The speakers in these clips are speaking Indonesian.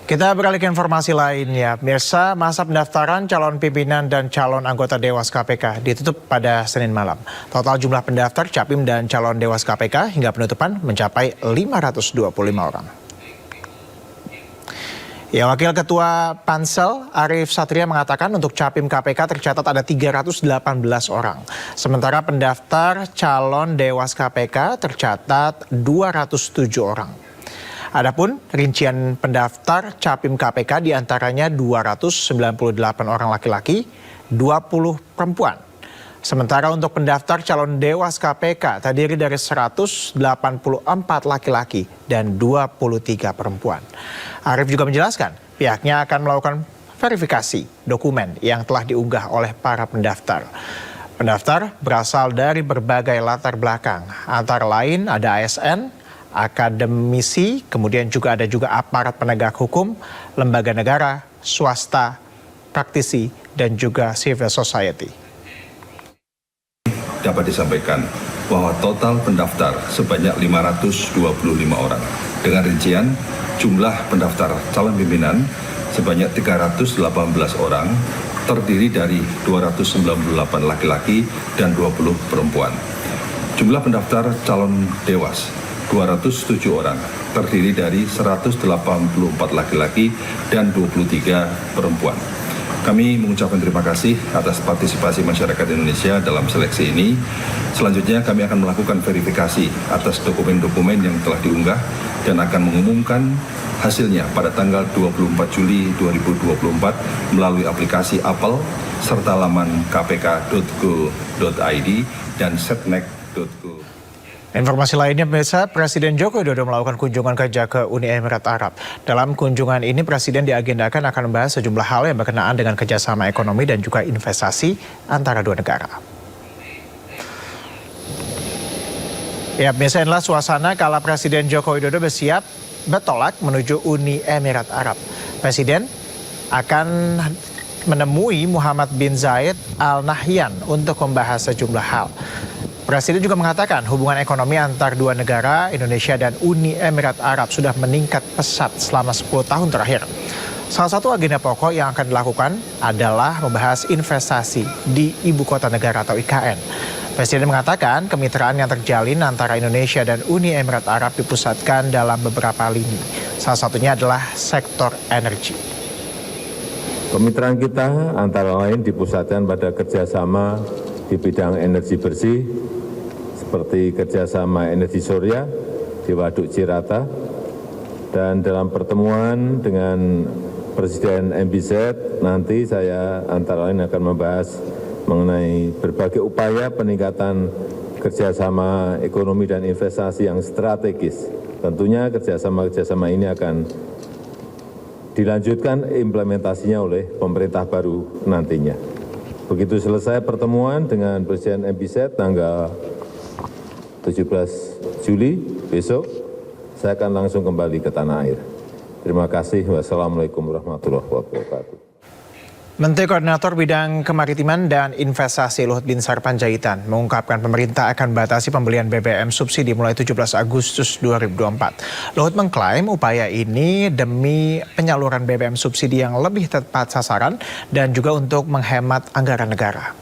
Kita beralih ke informasi lainnya. Pemirsa, masa pendaftaran calon pimpinan dan calon anggota Dewas KPK ditutup pada Senin malam. Total jumlah pendaftar Capim dan calon Dewas KPK hingga penutupan mencapai 525 orang. Ya, Wakil Ketua Pansel Arief Satria mengatakan untuk Capim KPK tercatat ada 318 orang. Sementara pendaftar calon Dewas KPK tercatat 207 orang. Adapun rincian pendaftar Capim KPK diantaranya 298 orang laki-laki, 20 perempuan. Sementara untuk pendaftar calon Dewas KPK terdiri dari 184 laki-laki dan 23 perempuan. Arief juga menjelaskan pihaknya akan melakukan verifikasi dokumen yang telah diunggah oleh para pendaftar. Pendaftar berasal dari berbagai latar belakang, antara lain ada ASN, akademisi, kemudian juga ada aparat penegak hukum, lembaga negara, swasta, praktisi, dan juga civil society. Dapat disampaikan bahwa total pendaftar sebanyak 525 orang. Dengan rincian jumlah pendaftar calon pimpinan sebanyak 318 orang, terdiri dari 298 laki-laki dan 20 perempuan. Jumlah pendaftar calon Dewas 207 orang, terdiri dari 184 laki-laki dan 23 perempuan. Kami mengucapkan terima kasih atas partisipasi masyarakat Indonesia dalam seleksi ini. Selanjutnya kami akan melakukan verifikasi atas dokumen-dokumen yang telah diunggah dan akan mengumumkan hasilnya pada tanggal 24 Juli 2024 melalui aplikasi Apple serta laman kpk.go.id dan setnek.go. Informasi lainnya, pemirsa, Presiden Joko Widodo melakukan kunjungan kerja ke Uni Emirat Arab. Dalam kunjungan ini, Presiden diagendakan akan membahas sejumlah hal yang berkenaan dengan kerjasama ekonomi dan juga investasi antara dua negara. Ya, pemirsa, inilah suasana kala Presiden Joko Widodo bersiap bertolak menuju Uni Emirat Arab. Presiden akan menemui Muhammad bin Zayed Al Nahyan untuk membahas sejumlah hal. Presiden juga mengatakan hubungan ekonomi antar dua negara, Indonesia dan Uni Emirat Arab, sudah meningkat pesat selama 10 tahun terakhir. Salah satu agenda pokok yang akan dilakukan adalah membahas investasi di Ibu Kota Negara atau IKN. Presiden mengatakan kemitraan yang terjalin antara Indonesia dan Uni Emirat Arab dipusatkan dalam beberapa lini. Salah satunya adalah sektor energi. Kemitraan kita antara lain dipusatkan pada kerjasama di bidang energi bersih, seperti kerjasama energi surya di Waduk Cirata, dan dalam pertemuan dengan Presiden MBZ nanti saya antara lain akan membahas mengenai berbagai upaya peningkatan kerjasama ekonomi dan investasi yang strategis. Tentunya kerjasama ini akan dilanjutkan implementasinya oleh pemerintah baru nantinya. Begitu selesai pertemuan dengan Presiden MBZ tanggal 17 Juli besok, saya akan langsung kembali ke tanah air. Terima kasih. Wassalamualaikum warahmatullahi wabarakatuh. Menteri Koordinator Bidang Kemaritiman dan Investasi Luhut Binsar Panjaitan mengungkapkan pemerintah akan batasi pembelian BBM subsidi mulai 17 Agustus 2024. Luhut mengklaim upaya ini demi penyaluran BBM subsidi yang lebih tepat sasaran dan juga untuk menghemat anggaran negara.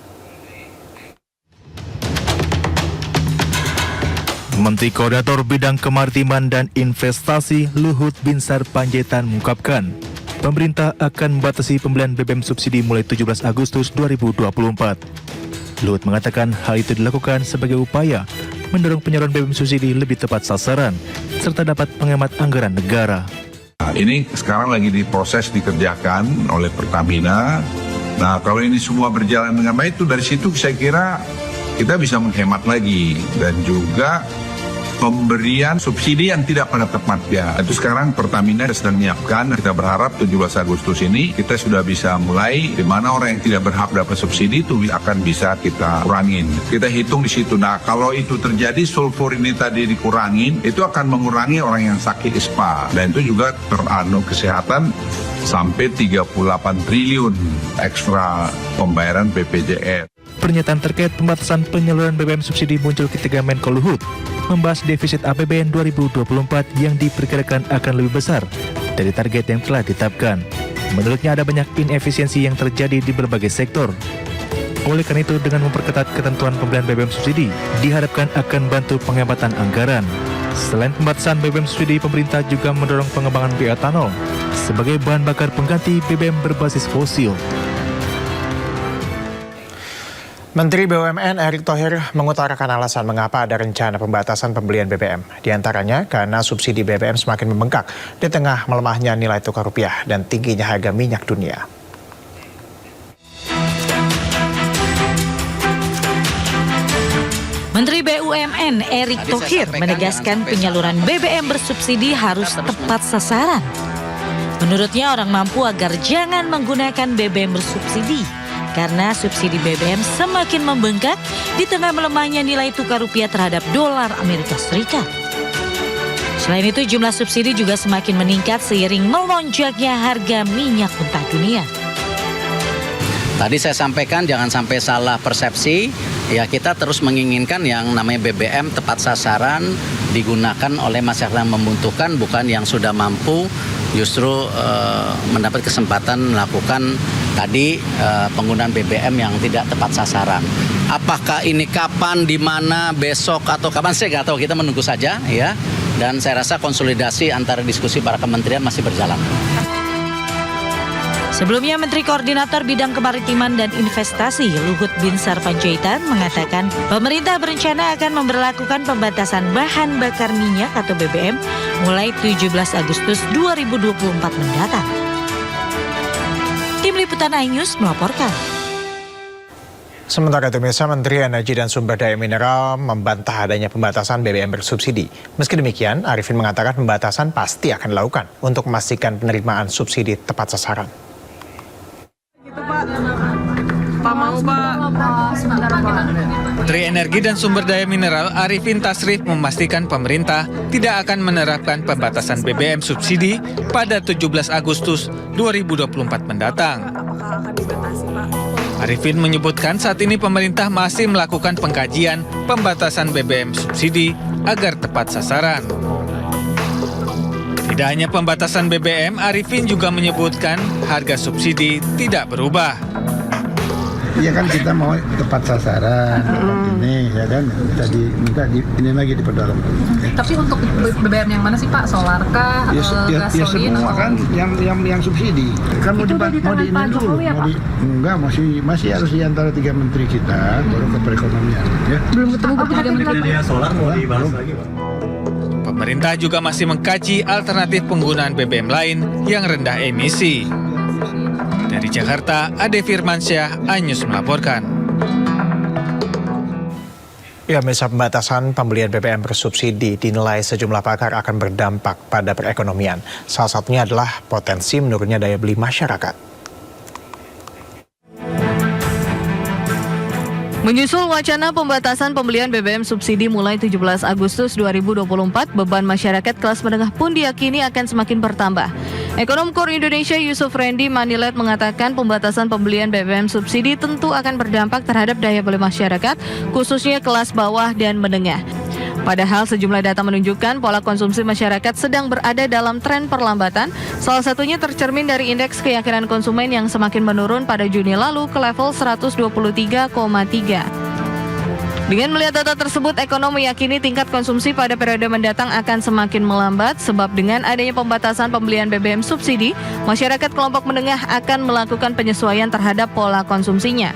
Menteri Koordinator Bidang Kemaritiman dan Investasi Luhut Binsar Panjaitan mengungkapkan pemerintah akan membatasi pembelian BBM subsidi mulai 17 Agustus 2024. Luhut mengatakan hal itu dilakukan sebagai upaya mendorong penyaluran BBM subsidi lebih tepat sasaran serta dapat menghemat anggaran negara. Ini sekarang lagi diproses dikerjakan oleh Pertamina. Nah, kalau ini semua berjalan dengan baik, itu dari situ saya kira kita bisa menghemat lagi dan juga pemberian subsidi yang tidak pada tempatnya. Itu sekarang Pertamina sedang menyiapkan. Kita berharap 17 Agustus ini kita sudah bisa mulai di mana orang yang tidak berhak dapat subsidi itu akan bisa kita kurangin. Kita hitung di situ. Nah, kalau itu terjadi sulfur ini tadi dikurangin, itu akan mengurangi orang yang sakit ISPA dan itu juga kesehatan sampai 38 triliun ekstra pembayaran BPJS. Pernyataan terkait pembatasan penyaluran BBM subsidi muncul ketika Menko Luhut membahas defisit APBN 2024 yang diperkirakan akan lebih besar dari target yang telah ditetapkan. Menurutnya ada banyak inefisiensi yang terjadi di berbagai sektor. Oleh karena itu, dengan memperketat ketentuan pembelian BBM subsidi, diharapkan akan bantu penghematan anggaran. Selain pembatasan BBM subsidi, pemerintah juga mendorong pengembangan bioetanol sebagai bahan bakar pengganti BBM berbasis fosil. Menteri BUMN Erick Thohir mengutarakan alasan mengapa ada rencana pembatasan pembelian BBM. Di antaranya karena subsidi BBM semakin membengkak di tengah melemahnya nilai tukar rupiah dan tingginya harga minyak dunia. Menteri BUMN Erick Thohir menegaskan penyaluran BBM bersubsidi harus tepat sasaran. Menurutnya orang mampu agar jangan menggunakan BBM bersubsidi karena subsidi BBM semakin membengkak di tengah melemahnya nilai tukar rupiah terhadap dolar Amerika Serikat. Selain itu, jumlah subsidi juga semakin meningkat seiring melonjaknya harga minyak mentah dunia. Tadi saya sampaikan jangan sampai salah persepsi, ya kita terus menginginkan yang namanya BBM tepat sasaran digunakan oleh masyarakat yang membutuhkan, bukan yang sudah mampu justru mendapat kesempatan melakukan tadi penggunaan BBM yang tidak tepat sasaran. Apakah ini kapan, di mana, besok atau kapan, saya nggak tahu, kita menunggu saja ya. Dan saya rasa konsolidasi antara diskusi para kementerian masih berjalan. Sebelumnya, Menteri Koordinator Bidang Kemaritiman dan Investasi Luhut Binsar Panjaitan mengatakan pemerintah berencana akan memberlakukan pembatasan bahan bakar minyak atau BBM mulai 17 Agustus 2024 mendatang. Tim Liputan iNews melaporkan. Sementara itu, Menteri Energi dan Sumber Daya Mineral membantah adanya pembatasan BBM bersubsidi. Meski demikian, Arifin mengatakan pembatasan pasti akan dilakukan untuk memastikan penerimaan subsidi tepat sasaran. Menteri Energi dan Sumber Daya Mineral Arifin Tasrif memastikan pemerintah tidak akan menerapkan pembatasan BBM subsidi pada 17 Agustus 2024 mendatang. Arifin menyebutkan saat ini pemerintah masih melakukan pengkajian pembatasan BBM subsidi agar tepat sasaran. Tidak hanya pembatasan BBM, Arifin juga menyebutkan harga subsidi tidak berubah. Iya kan kita mau tepat sasaran ini ya kan, tadi minta ini lagi diperdalam. Tapi untuk BBM yang mana sih Pak? Solar kah? Ya gasolin? Semua kan yang subsidi. Kan mau di ini dulu, enggak masih harus di antara 3 menteri kita baru ke perekonomian ya. Belum ketemu bertiga menteri. Solar mau dibahas lagi, Pak. Pemerintah juga masih mengkaji alternatif penggunaan BBM lain yang rendah emisi. Dari Jakarta, Ade Firmansyah, iNews melaporkan. Ya, pembatasan pembelian BBM bersubsidi dinilai sejumlah pakar akan berdampak pada perekonomian. Salah satunya adalah potensi menurunnya daya beli masyarakat. Menyusul wacana pembatasan pembelian BBM subsidi mulai 17 Agustus 2024, beban masyarakat kelas menengah pun diyakini akan semakin bertambah. Ekonom KOR Indonesia Yusuf Randy Manilet mengatakan pembatasan pembelian BBM subsidi tentu akan berdampak terhadap daya beli masyarakat, khususnya kelas bawah dan menengah. Padahal sejumlah data menunjukkan pola konsumsi masyarakat sedang berada dalam tren perlambatan, salah satunya tercermin dari indeks keyakinan konsumen yang semakin menurun pada Juni lalu ke level 123,3. Dengan melihat data tersebut, ekonom meyakini tingkat konsumsi pada periode mendatang akan semakin melambat sebab dengan adanya pembatasan pembelian BBM subsidi, masyarakat kelompok menengah akan melakukan penyesuaian terhadap pola konsumsinya.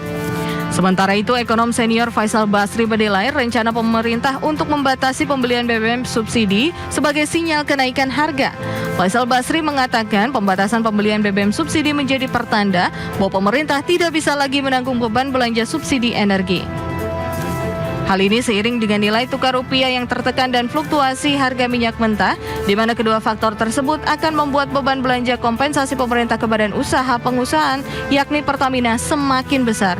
Sementara itu, ekonom senior Faisal Basri menilai rencana pemerintah untuk membatasi pembelian BBM subsidi sebagai sinyal kenaikan harga. Faisal Basri mengatakan pembatasan pembelian BBM subsidi menjadi pertanda bahwa pemerintah tidak bisa lagi menanggung beban belanja subsidi energi. Hal ini seiring dengan nilai tukar rupiah yang tertekan dan fluktuasi harga minyak mentah, di mana kedua faktor tersebut akan membuat beban belanja kompensasi pemerintah ke badan usaha pengusahaan, yakni Pertamina, semakin besar.